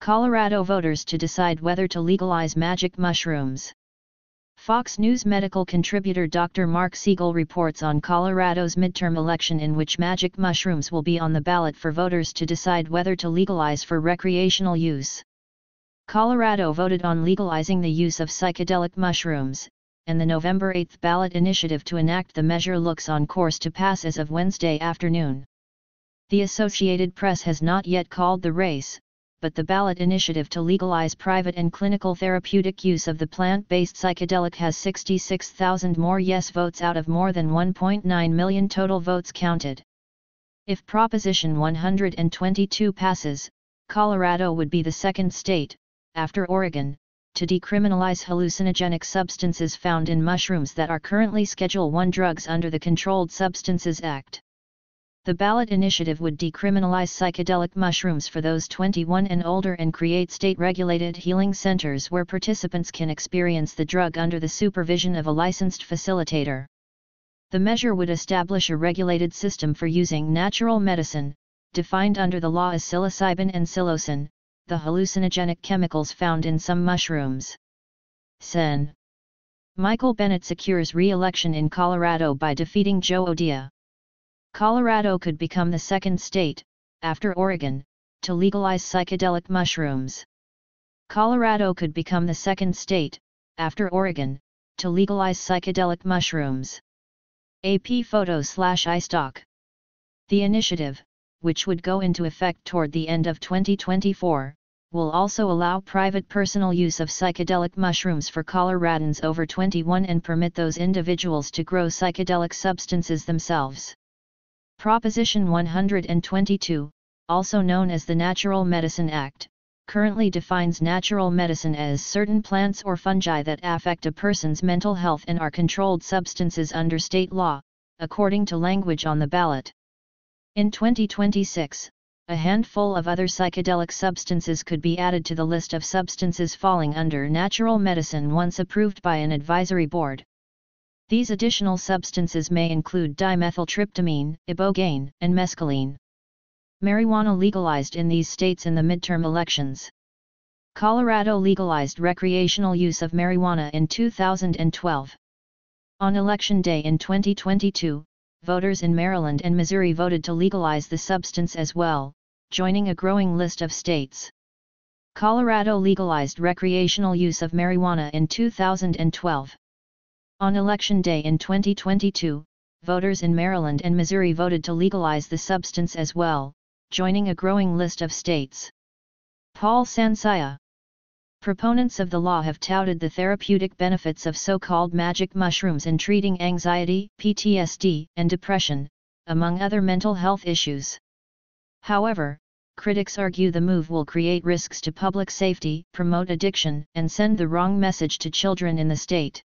Colorado voters to decide whether to legalize magic mushrooms. Fox News medical contributor Dr. Mark Siegel reports on Colorado's midterm election in which magic mushrooms will be on the ballot for voters to decide whether to legalize for recreational use. Colorado voted on legalizing the use of psychedelic mushrooms, and the November 8 ballot initiative to enact the measure looks on course to pass as of Wednesday afternoon. The Associated Press has not yet called the race, but the ballot initiative to legalize private and clinical therapeutic use of the plant-based psychedelic has 66,000 more yes votes out of more than 1.9 million total votes counted. If Proposition 122 passes, Colorado would be the second state, after Oregon, to decriminalize hallucinogenic substances found in mushrooms that are currently Schedule I drugs under the Controlled Substances Act. The ballot initiative would decriminalize psychedelic mushrooms for those 21 and older and create state-regulated healing centers where participants can experience the drug under the supervision of a licensed facilitator. The measure would establish a regulated system for using natural medicine, defined under the law as psilocybin and psilocin, the hallucinogenic chemicals found in some mushrooms. Sen. Michael Bennet secures re-election in Colorado by defeating Joe O'Dea. Colorado could become the second state, after Oregon, to legalize psychedelic mushrooms. Colorado could become the second state, after Oregon, to legalize psychedelic mushrooms. AP photo/iStock. The initiative, which would go into effect toward the end of 2024, will also allow private personal use of psychedelic mushrooms for Coloradans over 21 and permit those individuals to grow psychedelic substances themselves. Proposition 122, also known as the Natural Medicine Act, currently defines natural medicine as certain plants or fungi that affect a person's mental health and are controlled substances under state law, according to language on the ballot. In 2026, a handful of other psychedelic substances could be added to the list of substances falling under natural medicine once approved by an advisory board. These additional substances may include dimethyltryptamine, ibogaine, and mescaline. Marijuana legalized in these states in the midterm elections. Colorado legalized recreational use of marijuana in 2012. On Election Day in 2022, voters in Maryland and Missouri voted to legalize the substance as well, joining a growing list of states. Colorado legalized recreational use of marijuana in 2012. On Election Day in 2022, voters in Maryland and Missouri voted to legalize the substance as well, joining a growing list of states. Paul Sansaya. Proponents of the law have touted the therapeutic benefits of so-called magic mushrooms in treating anxiety, PTSD, and depression, among other mental health issues. However, critics argue the move will create risks to public safety, promote addiction, and send the wrong message to children in the state.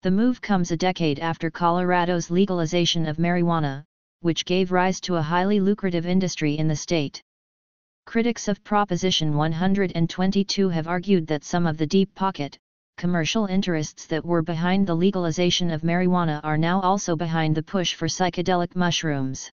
The move comes a decade after Colorado's legalization of marijuana, which gave rise to a highly lucrative industry in the state. Critics of Proposition 122 have argued that some of the deep-pocket, commercial interests that were behind the legalization of marijuana are now also behind the push for psychedelic mushrooms.